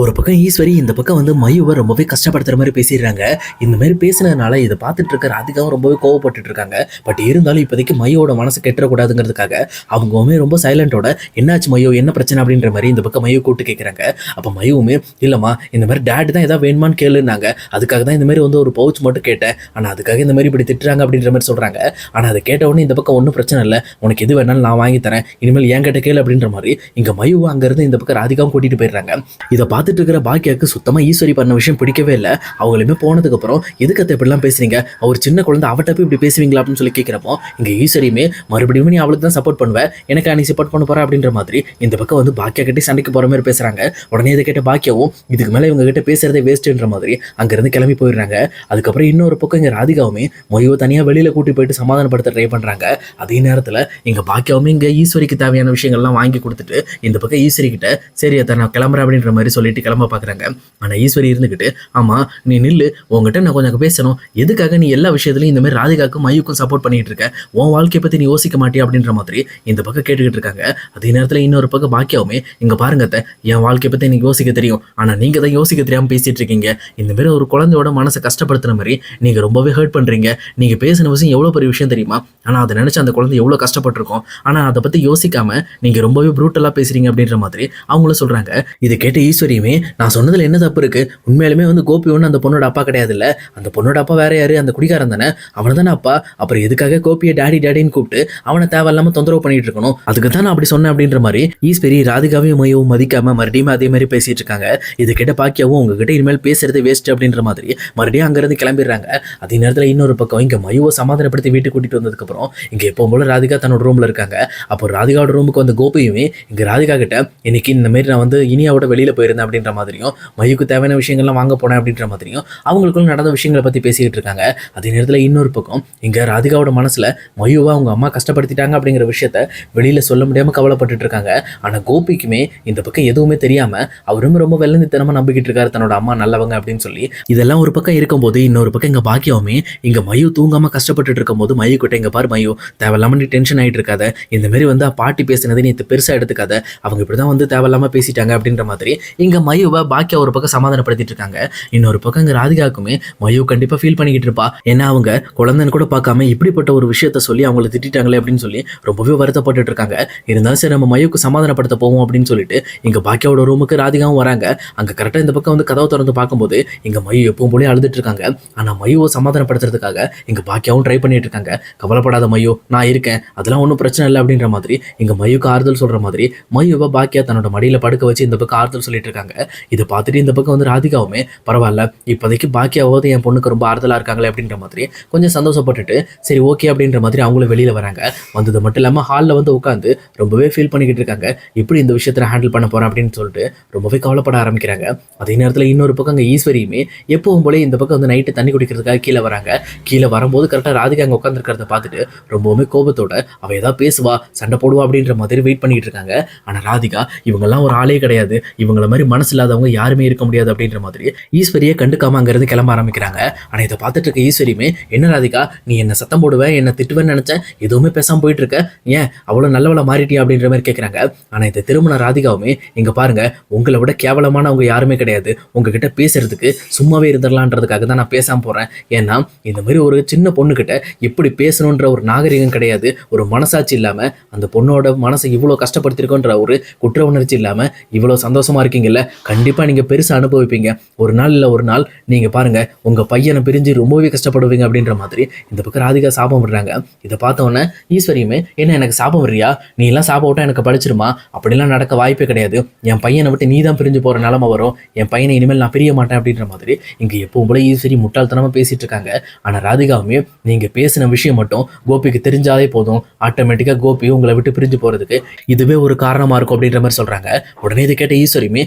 ஒரு பக்கம் ஈஸ்வரி, இந்த பக்கம் வந்து மயுவை ரொம்பவே கஷ்டப்படுத்துற மாதிரி பேசிடுறாங்க. இந்த மாதிரி பேசினதுனால இதை பார்த்துட்டு இருக்க ராதிகாவும் ரொம்பவே கோவப்பட்டுட்டு இருக்காங்க. பட் இருந்தாலும் இப்போதைக்கு மயுவோட மனசு கெட்டுறக்கூடாதுங்கிறதுக்காக அவங்கவுமே ரொம்ப சைலண்டோட, என்னாச்சு மயு, என்ன பிரச்சனை அப்படின்ற மாதிரி இந்த பக்கம் மயு கூப்பிட்டு கேட்குறாங்க. அப்போ மயுவுமே, இல்லைம்மா இந்த மாதிரி டேட் தான் ஏதாவது வேணுமான்னு கேளுன்னாங்க, அதுக்காக தான் இந்த மாதிரி வந்து ஒரு பவுச் மட்டும் கேட்டேன், ஆனால் அதுக்காக இந்த மாதிரி இப்படி திட்டுறாங்க அப்படின்ற மாதிரி சொல்கிறாங்க. ஆனால் அதை கேட்ட உடனே இந்த பக்கம் ஒன்றும் பிரச்சனை இல்லை, உனக்கு எது வேணாலும் நான் வாங்கி தரேன், இனிமேல் ஏன் கேட்ட கேளு அப்படின்ற மாதிரி இங்கே மயுவை அங்கேருந்து இந்த பக்கம் ராதிகாவும் கூட்டிகிட்டு போயிடுறாங்க. இதை பார்த்துட்டு இருக்கிற பாக்கியாக்கு சுத்தமாக ஈஸ்வரி பண்ண விஷயம் பிடிக்கவே இல்லை. அவங்களுமே போனதுக்கப்புறம், எதுக்கு அத்தை இப்படிலாம் பேசுறீங்க, அவர் சின்ன குழந்தை, அவட்ட போய் இப்படி பேசுவீங்களா அப்படின்னு சொல்லி கேட்குறப்போ இங்கே ஈஸ்வரியுமே, மறுபடியும் நீ அவளுக்கு தான் சப்போர்ட் பண்ணுவேன், எனக்கு நீ சப்போர்ட் பண்ண போற அப்படின்ற மாதிரி இந்த பக்கம் வந்து பாக்கியா கிட்டே சண்டைக்கு போகிற மாதிரி பேசுகிறாங்க. உடனே இதை கேட்ட பாக்கியாவும், இதுக்கு மேலே இவங்க கிட்ட பேசுறதே வேஸ்ட்டுன்ற மாதிரி அங்கேருந்து கிளம்பி போயிடுறாங்க. அதுக்கப்புறம் இன்னொரு பக்கம் இங்கே ராதிகாவுமே மொழியை தனியாக வெளியில் கூட்டி போயிட்டு சமாதானப்படுத்த ட்ரை பண்ணுறாங்க. அதே நேரத்தில் இங்கே பாக்கியாவுமே இங்கே ஈஸ்வரிக்கு தேவையான விஷயங்கள்லாம் வாங்கி கொடுத்துட்டு இந்த பக்கம் ஈஸ்வரி கிட்ட, சரி அதை நான் கிளம்புறேன் அப்படின்ற மாதிரி சொல்லிட்டு கிளம்ப பார்க்குறாங்க. ஆனால் ஈஸ்வரி இருந்துக்கிட்டு, ஆமாம் நீ நில்லு, உங்ககிட்ட நான் கொஞ்சம் பேசணும், எதுக்காக நீ எல்லா விஷயத்துலையும் இந்த மாதிரி ராதிகாவுக்கும் மயுக்கும் சப்போர்ட் பண்ணிட்டு இருக்க, உன் வாழ்க்கையை பற்றி நீ யோசிக்க மாட்டியா அப்படின்ற மாதிரி இந்த பக்கம் கேட்டுக்கிட்டு இருக்காங்க. அதே நேரத்தில் இன்னொரு பக்கம் பாக்கியாவுமே, இங்கே பாருங்க அத்தை, என் வாழ்க்கையை பற்றி எனக்கு யோசிக்க தெரியும், ஆனால் நீங்கள் தான் யோசிக்க தெரியாமல் பேசிட்டு இருக்கீங்க, இந்த மாதிரி ஒரு குழந்தையோட மனசை கஷ்டப்படுத்துற மாதிரி நீங்கள் ரொம்பவே ஹர்ட் பண்ணுறீங்க, நீங்கள் பேசின விஷயம் எவ்வளோ பெரிய விஷயம் தெரியுமா, ஆனால் அதை நினச்சி அந்த குழந்தை எவ்வளோ கஷ்டப்பட்டிருக்கோம், ஆனால் அதை பற்றி யோசிக்காமல் நீங்கள் ரொம்பவே ப்ரூட்டலாக பேசுகிறீங்க அப்படின்ற மாதிரி அவங்களும் சொல்கிறாங்க. இதை கேட்ட ஈஸ்வரியுமே, நான் சொன்னதில் என்ன தப்பு இருக்கு, உண்மையிலுமே வந்து கோபி ஒன்று அந்த பொண்ணோட அப்பா கிடையாது, இல்லை அந்த பொண்ணோட அப்பா வேற யாரு, அந்த குடிகாரன் தானே, அவனை தானே அப்பா, அப்புறம் எதுக்காக கோபியை டாடி டாடின்னு கூப்பிட்டு அவனை தேவையில்லாமல் தொந்தரவு பண்ணிட்டு இருக்கணும், அதுக்கு தான் நான் அப்படி சொன்னேன் அப்படின்ற மாதிரி ஈஸ்வரி ராதிகாவையும் மையவும் மதிக்காம மறுபடியும் அதே மாதிரி பேசிட்டு இருக்காங்க. இதை கேட்ட பாக்கியாவும், உங்ககிட்ட இனிமேல் பேசுறது வேஸ்ட் அப்படின்ற மாதிரி மறுபடியும் அங்கிருந்து கிளம்பிடுறாங்க. அதே நேரத்தில் இன்னொரு பக்கம் இங்கே மயுவை சமாதானப்படுத்தி வீட்டுக்கு கூட்டிட்டு வந்ததுக்கப்புறம் இங்கே எப்போ போல ராதிகா தன்னோட ரூம்ல இருக்காங்க. அப்போ ராதிகாவோட ரூமுக்கு வந்த கோபியுமே இங்கே ராதிகா கிட்ட, இன்னைக்கு இந்த மாதிரி நான் வந்து இனியாவோட வெளியில போயிருந்தேன் அப்படின்ற மாதிரியும், மயுக்கு தேவையான விஷயங்கள்லாம் வாங்க போனேன் அப்படின்ற மாதிரியும் அவங்களுக்குள்ள நடந்த விஷயங்களை பற்றி பேசிக்கிட்டு இருக்காங்க. அதே நேரத்தில் இன்னொரு பக்கம் இங்கே ராதிகாவோட மனசில் மயுவை அவங்க அம்மா கஷ்டப்படுத்திட்டாங்க அப்படிங்கிற விஷயத்த வெளியில் சொல்ல முடியாமல் கவலைப்பட்டுட்டு இருக்காங்க. ஆனால் கோபிக்குமே இந்த பக்கம் எதுவுமே தெரியாமல் அவரும் ரொம்ப வெள்ளந்தித்தனமாக நம்பிக்கிட்டு இருக்காரு தன்னோட அம்மா நல்லவங்க அப்படின்னு சொல்லி. இதெல்லாம் ஒரு பக்கம் இருக்கும்போது இன்னொரு பக்கம் இங்கே பாக்கியவுமே இங்கே மயு தூங்காமல் கஷ்டப்பட்டுட்டு இருக்கும்போது மயு கிட்ட, இங்கே பாரு மயு, தேவையில்லாமல் நீ டென்ஷன் ஆகிட்டு இருக்காத, இந்த மாதிரி வந்து பாட்டி பேசினது நீ பெருசாக எடுத்துக்காத, அவங்க இப்படி தான் வந்து தேவையில்லாமல் பேசிட்டாங்க அப்படின்ற மாதிரி இங்கே மயுவை பாக்கியா ஒரு பக்கம் சமாதானப்படுத்திட்டு இருக்காங்க. இன்னொரு பக்கம் இங்கே ராதிகாவுக்குமே மயு கண்டிப்பாக ஃபீல் பண்ணிக்கிட்டு இருப்பா, ஏன்னா அவங்க குழந்தைன்னு கூட பார்க்காம இப்படிப்பட்ட ஒரு விஷயத்த சொல்லி அவங்கள திட்டாங்களே அப்படின்னு சொல்லி ரொம்பவே வருத்தப்பட்டு இருக்காங்க. இருந்தாலும் சரி நம்ம மயுக்கு சமாதானப்படுத்த போவோம் அப்படின்னு சொல்லிட்டு இங்கே பாக்கியாவோட ரூமுக்கு ராதிகாவும் வராங்க. அங்கே கரெக்டாக இந்த பக்கம் வந்து கதவை திறந்து பார்க்கும்போது இங்கே மயு எப்பவும் போலே அழுதுட்டு இருக்காங்க. ஆனால் மயுவை சமாதானப்படுத்துறதுக்காக இங்கே பாக்கியாவும் ட்ரை பண்ணிட்டு இருக்காங்க. கவலைப்படாத மயு, நான் இருக்கேன், அதெல்லாம் ஒன்றும் பிரச்சனை இல்லை அப்படின்ற மாதிரி இங்கே மயுக்கு ஆறுதல் சொல்கிற மாதிரி மயுவை பாக்கியா தன்னோட மடியில் படுக்க வச்சு இந்த பக்கம் ஆறுதல் சொல்லிட்டு இருக்காங்க. இதை பார்த்துட்டு இந்த பக்கம் வந்து ராதிகாவுமே, பரவாயில்ல இப்போதைக்கு பாக்கியாவது என் பொண்ணுக்கு ரொம்ப ஆறுதலாக இருக்காங்களே அப்படின்ற மாதிரி கொஞ்சம் சந்தோஷப்பட்டுட்டு சரி ஓகே அப்படின்ற மாதிரி அவங்களும் வெளியில் வராங்க. வந்தது மட்டும் இல்லாமல் ஹாலில் வந்து உட்காந்து ரொம்பவே ஃபீல் பண்ணிக்கிட்டு இருக்காங்க, இப்படி இந்த விஷயத்தில் ஹேண்டில் பண்ண போகிறேன் அப்படின்னு சொல்லிட்டு ரொம்பவே கவலைப்பட ஆரம்பிக்கிறாங்க. அதே நேரத்தில் இன்னொரு பக்கம் அங்கே ஈஸ்வரியுமே எப்பவும் போல இந்த பக்கம் வந்து நைட்டு தண்ணி குடிக்கிறதுக்காக கீழே வராங்க. கீழே வரும்போது கரெக்டாக ராதிகா அங்கே உட்காந்துருக்கிறத பார்த்துட்டு ரொம்பவுமே கோபத்தோட அவள் ஏதாவது பேசுவா, சண்டை போடுவா அப்படின்ற மாதிரி வெயிட் பண்ணிட்டு இருக்காங்க. ஆனால் ராதிகா, இவங்கெல்லாம் ஒரு ஆளே கிடையாது, இவங்கள மாதிரி மனசு இல்லாதவங்க யாருமே இருக்க முடியாது அப்படின்ற மாதிரி ஈஸ்வரியை கண்டுக்காம அங்கேருந்து கிளம்ப ஆரம்பிக்கிறாங்க. ஆனால் இதை பார்த்துட்டு இருக்க ஈஸ்வரியுமே, என்ன ராதிகா நீ என்ன சத்தம் போடுவேன், என்ன திட்டுவேன்னு நினச்சேன், எதுவுமே பேசாமல் போயிட்டு இருக்க, ஏன் அவ்வளோ நல்லவளை மாறிட்டியா அப்படின்ற மாதிரி கேட்குறாங்க. ஆனால் இந்த திருமண ராதிகாவுமே, இங்கே பாருங்க உங்களை விட கேவலமானவங்க யாருமே கிடையாது, உங்ககிட்ட பேசுறதுக்கு சும்மாவே இருந்துடலான்றதுக்காக தான் நான் பேசாமல் போகிறேன், ஏன்னா இந்த மாதிரி ஒரு சின்ன பொண்ணுக்கிட்ட எப்படி பேசணுன்ற ஒரு நாகரிகம் கிடையாது, ஒரு மனசாட்சி இல்லாமல் அந்த பொண்ணோட மனசை இவ்வளோ கஷ்டப்படுத்திருக்கோன்ற ஒரு குற்ற உணர்ச்சி இல்லாமல் இவ்வளோ சந்தோஷமாக இருக்கீங்கல்ல, கண்டிப்பாக நீங்கள் பெருசாக அனுபவிப்பீங்க, ஒரு நாள் இல்லை ஒரு நாள் நீங்கள் பாருங்கள் உங்கள் பையனை பிரிஞ்சு ரொம்பவே கஷ்டப்படுவீங்க அப்படின்ற மாதிரி இந்த பக்கம் ராதிகா சாபம் விடுறாங்க. இதை பார்த்தோன்னே ஈஸ்வரியுமே, என்ன எனக்கு சாபம் விடுறியா, நீ எல்லாம் சாபம் விட்டா எனக்கு படிச்சிருமா, அப்படிலாம் நடக்க வாய்ப்பே கிடையாது, என் பையனை விட்டு நீ தான் பிரிஞ்சு போகிற நிலமை வரும், என் பையனை இனிமேல் நான் பிரிய மாட்டேன் அப்படின்ற மாதிரி இங்கே எப்பவும் போல ஈஸ்வரி முட்டாள்தனமாக பேசிட்டு இருக்காங்க. ஆனால் ராதிகாவுமே, நீங்கள் பேசின விஷயம் மட்டும் கோபிக்கு தெரிஞ்சாலே போதும், ஆட்டோமேட்டிக்காக கோபி உங்களை விட்டு பிரிஞ்சு போகிறதுக்கு இதுவே ஒரு காரணமாக இருக்கும் அப்படின்ற மாதிரி சொல்கிறாங்க. உடனே இதை கேட்ட ஈஸ்வரியுமே,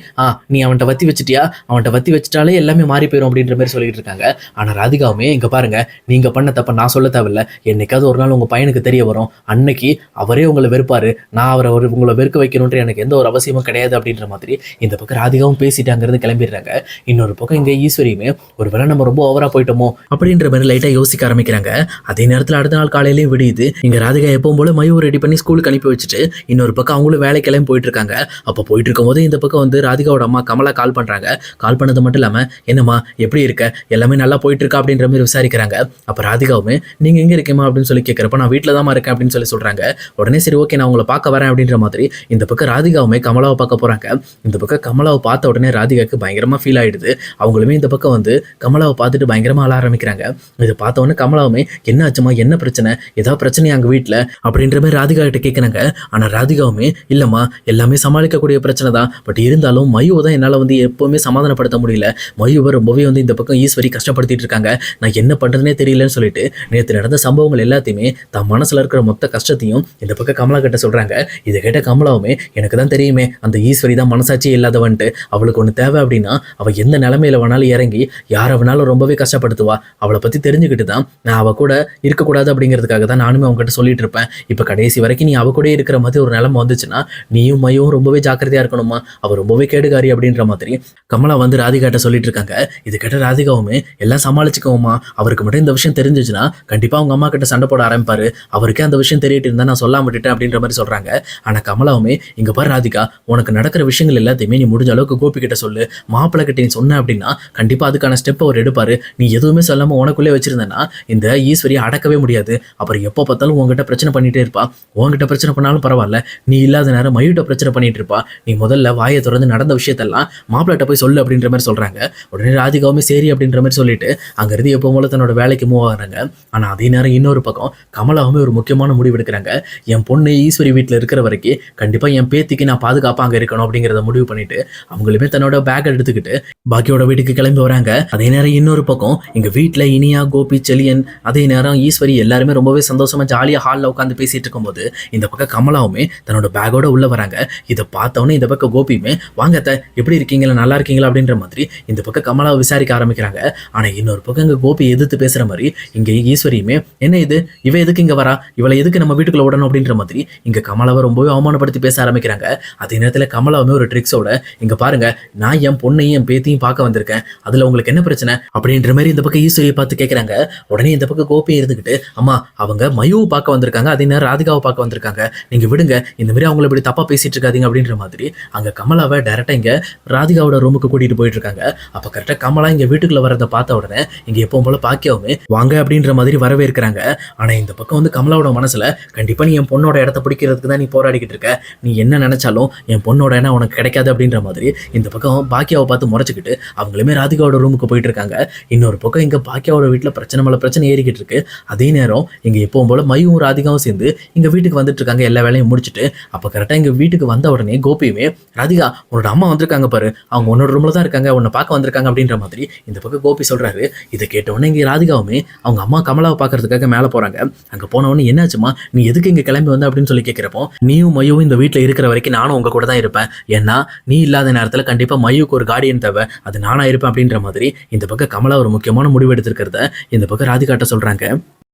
நீ அவன்கிட்ட வத்தி வச்சிட்டியா, அவன்கிட்ட வத்தி வச்சிட்டாலே எல்லாமே மாறி போயிடும் அப்படின்ற மாதிரி சொல்லிட்டு இருக்காங்க. ஆனால் ராதிகாவுமே, இங்கே பாருங்க நீங்கள் பண்ண தப்ப நான் சொல்ல தேவையில்லை, என்னைக்காவது ஒரு நாள் உங்கள் பையனுக்கு தெரிய வரும், அன்னைக்கு அவரே உங்களை வெறுப்பாரு, நான் அவரை உங்களை வெறுக்க வைக்கணுன்ற எனக்கு எந்த ஒரு அவசியமும் கிடையாது அப்படின்ற மாதிரி இந்த பக்கம் ராதிகாவும் பேசிட்டு அங்கிருந்து கிளம்பிடுறாங்க. இன்னொரு பக்கம் இங்கே ஈஸ்வரியுமே, ஒரு வேளை நம்ம ரொம்ப ஓவரா போயிட்டோமோ அப்படின்ற மாதிரி லைட்டாக யோசிக்க ஆரம்பிக்கிறாங்க. அதே நேரத்தில் அடுத்த நாள் காலையிலேயே விடியுது. இங்கே ராதிகா எப்பவும் போல மயூ ரெடி பண்ணி ஸ்கூலுக்கு அனுப்பி வச்சுட்டு இன்னொரு பக்கம் அவங்களும் வேலை கிளம்பி போயிட்டு இருக்காங்க. அப்போ போயிட்டு இருக்கும்போது இந்த பக்கம் வந்து ராதிகா ராதிகாவோட அம்மா கமலா கால் பண்றாங்க. கால் பண்ணது மட்டும் இல்லாம, என்னம்மா எப்படி இருக்க, எல்லாமே நல்லா போயிட்டு இருக்கா அப்படின்ற மாதிரி விசாரிக்கிறாங்க. அப்ப ராதிகாவுமே, நீங்க எங்க இருக்கீமா அப்படின்னு சொல்லி கேட்கிறப்ப, நான் வீட்டில தான் இருக்கேன் அப்படின்னு சொல்லி சொல்றாங்க. உடனே சரி ஓகே, நான் உங்களை பார்க்க வரேன் அப்படின்ற மாதிரி இந்த பக்கம் ராதிகாவுமே கமலாவை பார்க்க போறாங்க. இந்த பக்கம் கமலாவை பார்த்த உடனே ராதிகாவுக்கு பயங்கரமா ஃபீல் ஆயிடுது. அவங்களுமே இந்த பக்கம் வந்து கமலாவை பார்த்துட்டு பயங்கரமா அழ ஆரம்பிக்கிறாங்க. இதை பார்த்த உடனே கமலாவுமே, என்ன ஆச்சுமா, என்ன பிரச்சனை, ஏதாவது பிரச்சனையா அங்க வீட்டுல அப்படின்ற மாதிரி ராதிகா கிட்ட கேட்கறாங்க. ஆனா ராதிகாவுமே, இல்லம்மா எல்லாமே சமாளிக்கக்கூடிய பிரச்சனை தான், பட் இருந்தாலும் மயுவை தான் என்னால வந்து எப்பவுமே சமாதானப்படுத்த முடியல. மயுவை ரொம்பவே வந்து இந்த பக்கம் ஈஸ்வரி கஷ்டப்படுத்திட்டு இருக்காங்க. நான் என்ன பண்றதுனே தெரியலன்னு சொல்லிட்டு நேற்று நடந்த சம்பவங்கள் எல்லாத்தையுமே தன் மனசுல இருக்கிற மொத்த கஷ்டத்தையும் இந்த பக்கம் கமலா கிட்ட சொல்றாங்க. இதை கேட்ட கமலாவுமே, எனக்கு தான் தெரியுமே அந்த ஈஸ்வரி தான் மனசாட்சியே இல்லாதவன்ட்டு, அவளுக்கு ஒன்று தேவை அப்படின்னா அவள் எந்த நிலைமையில வேணாலும் இறங்கி யாரை வேணாலும் ரொம்பவே கஷ்டப்படுத்துவா. அவளை பற்றி தெரிஞ்சுக்கிட்டு தான் நான் அவள் கூட இருக்கக்கூடாது அப்படிங்கிறதுக்காக தான் நானுமே அவங்ககிட்ட சொல்லிட்டு இருப்பேன். இப்போ கடைசி வரைக்கும் நீ அவ கூட இருக்கிற மாதிரி ஒரு நிலைமை வந்துச்சுன்னா நீயும் மையும் ரொம்பவே ஜாக்கிரதையாக இருக்கணுமா, அவள் ரொம்பவே கேடுகாரி அப்படின்ற மாதிரி கமலா வந்து ராதிகாட்ட சொல்லிட்டு இருக்காங்க. இது கேட்ட ராதிகாவுமே, எல்லாம் சமாளிச்சுக்கோமா, அவருக்கு மட்டும் இந்த விஷயம் தெரிஞ்சிச்சுன்னா கண்டிப்பாக அவங்க அம்மா கிட்ட சண்டை போட ஆரம்பிப்பாரு, அவருக்கே அந்த விஷயம் தெரியட்டு இருந்தால் நான் சொல்லாம விட்டுட்டேன் அப்படின்ற மாதிரி சொல்கிறாங்க. ஆனால் கமலாவுமே, இங்கே பாரு ராதிகா, உனக்கு நடக்கிற விஷயங்கள் எல்லாத்தையுமே நீ முடிஞ்ச அளவுக்கு கோபி கிட்ட சொல்லு, மாப்பிள்ளை கிட்ட நீ சொன்ன அப்படின்னா கண்டிப்பாக அதுக்கான ஸ்டெப் அவர் எடுப்பார். நீ எதுவுமே சொல்லாமல் உனக்குள்ளே வச்சிருந்தேன்னா இந்த ஈஸ்வரியை அடக்கவே முடியாது. அப்புறம் எப்போ பார்த்தாலும் உங்ககிட்ட பிரச்சனை பண்ணிகிட்டே இருப்பா. உங்ககிட்ட பிரச்சனை பண்ணாலும் பரவாயில்ல, நீ இல்லாத நேரம் மயூட்ட பிரச்சனை பண்ணிட்டு இருப்பா. நீ முதல்ல வாயை திறந்து நடந்த விஷயத்தெல்லாம் மாப்பிள்ளைகிட்ட போய் சொல்லு அப்படின்ற மாதிரி சொல்கிறாங்க. உடனே ராதிகாவுமே சரி அப்படின்ற மாதிரி சொல்லிட்டு அங்கேருந்து எப்போ போல தன்னோட வேலைக்கு மூவ் ஆகிறாங்க. ஆனால் அதே நேரம் இன்னொரு பக்கம் கமலாவுமே ஒரு முக்கியமான முடிவு எடுக்கிறாங்க. என் பொண்ணு ஈஸ்வரி வீட்டில் இருக்கிற வரைக்கும் கண்டிப்பாக என் பேத்திக்கு நான் பாதுகாப்பாக அங்கே இருக்கணும் அப்படிங்கிறத முடிவு பண்ணிட்டு அவங்களுமே தன்னோட பேக் எடுத்துக்கிட்டு பாக்கியோட வீட்டுக்கு கிளம்பி வராங்க. அதே நேரம் இன்னொரு பக்கம் எங்க வீட்டில் இனியா, கோபி, செலியன், அதே நேரம் ஈஸ்வரி எல்லாருமே ரொம்பவே சந்தோஷமா ஜாலியாக ஹாலில் உட்காந்து பேசிட்டு இருக்கும்போது இந்த பக்கம் கமலாவுமே தன்னோட பேக்கோட உள்ள வராங்க. இதை பார்த்தவொன்னே இந்த பக்கம் கோபியுமே, வாங்க அத்தை, எப்படி இருக்கீங்களா, நல்லா இருக்கீங்களா அப்படின்ற மாதிரி இந்த பக்கம் கமலாவை விசாரிக்க ஆரம்பிக்கிறாங்க. ஆனால் இன்னொரு பக்கம் இங்கே கோபி எதிர்த்து பேசுகிற மாதிரி இங்கே ஈஸ்வரியுமே, என்ன இது, இவ எதுக்கு இங்கே வரா, இவளை எதுக்கு நம்ம வீட்டுக்குள்ள விடணும் அப்படின்ற மாதிரி இங்கே கமலாவை ரொம்பவே அவமானப்படுத்தி பேச ஆரம்பிக்கிறாங்க. அதே நேரத்தில் கமலாவுமே ஒரு ட்ரிக்ஸோட, இங்கே பாருங்க, நான் என் பொண்ணையும் என் பேத்தியும் பார்க்க வந்திருக்கேன், அதில் உங்களுக்கு என்ன பிரச்சனை அப்படின்ற மாதிரி இந்த பக்கம் ஈஸ்வரியை பார்த்து கேட்குறாங்க. உடனே இந்த பக்கம் கோபியை இருந்துக்கிட்டு, அம்மா அவங்க மயுவை பார்க்க வந்திருக்காங்க, அதே நேரம் ராதிகாவை பார்க்க வந்திருக்காங்க, நீங்கள் விடுங்க, இந்த மாதிரி அவங்கள இப்படி தப்பாக பேசிட்டு இருக்காதீங்க அப்படின்ற மாதிரி அங்கே கமலாவை டேரெக்டாக இங்கே ராதிகாவோட ரூமுக்கு கூட்டிகிட்டு போயிட்டு இருக்காங்க. அப்போ கரெக்டாக கமலா இங்கே வீட்டுக்குள்ள வரதை பார்த்த உடனே இங்கே எப்பவும் போல பாக்கியாவுமே வாங்க அப்படின்ற மாதிரி வரவேற்கிறாங்க. ஆனால் இந்த பக்கம் வந்து கமலாவோட மனசில், கண்டிப்பாக நீ என் பொண்ணோட இடத்த பிடிக்கிறதுக்கு தான் நீ போராடிக்கிட்டு இருக்க, நீ என்ன நினைச்சாலும் என் பொண்ணோட இடம் உனக்கு கிடைக்காது அப்படின்ற மாதிரி இந்த பக்கம் பாக்கியாவை பார்த்து முறைச்சிக்கிட்டு அவங்களுமே ராதிகாவோட ரூமுக்கு போயிட்டு இருக்காங்க. இன்னொரு பக்கம் இங்கே பாக்கியாவோட வீட்டில் பிரச்சனை மேலே பிரச்சனை ஏறிக்கிட்டு இருக்கு. அதே நேரம் இங்கே எப்பவும் போல மையும் ராதிகாவும் சேர்ந்து இங்கே வீட்டுக்கு வந்துட்டு இருக்காங்க, எல்லா வேலையும் முடிச்சுட்டு. அப்போ கரெக்டாக இங்கே வீட்டுக்கு வந்த உடனே கோபியுமே, ராதிகா உன்னோட அம்மா வந்திருக்காங்க பாரு, அவங்க உன்னோட ரூமில் தான் இருக்காங்க, உன்னை பார்க்க வந்திருக்காங்க அப்படின்ற மாதிரி இந்த பக்கம் கோபி சொல்கிறாரு. இதை கேட்டவுடனே இங்கே ராதிகாவுமே அவங்க அம்மா கமலாவை பார்க்கறதுக்காக மேலே போகிறாங்க. அங்கே போனவொடனே, என்னாச்சுமா, நீ எதுக்கு இங்கே கிளம்பி வந்த அப்படின்னு சொல்லி கேட்குறப்போ, நீயும் மையும் இந்த வீட்டில் இருக்கிற வரைக்கும் நானும் உங்க கூட தான் இருப்பேன், ஏன்னா நீ இல்லாத நேரத்தில் கண்டிப்பாக மையுக்கு ஒரு கார்டியன் தேவை, அது நானாக இருப்பேன் அப்படின்ற மாதிரி இந்த பக்கம் கமலா ஒரு முக்கியமான முடிவு எடுத்திருக்கிறத இந்த பக்கம் ராதிகாட்ட சொல்கிறாங்க.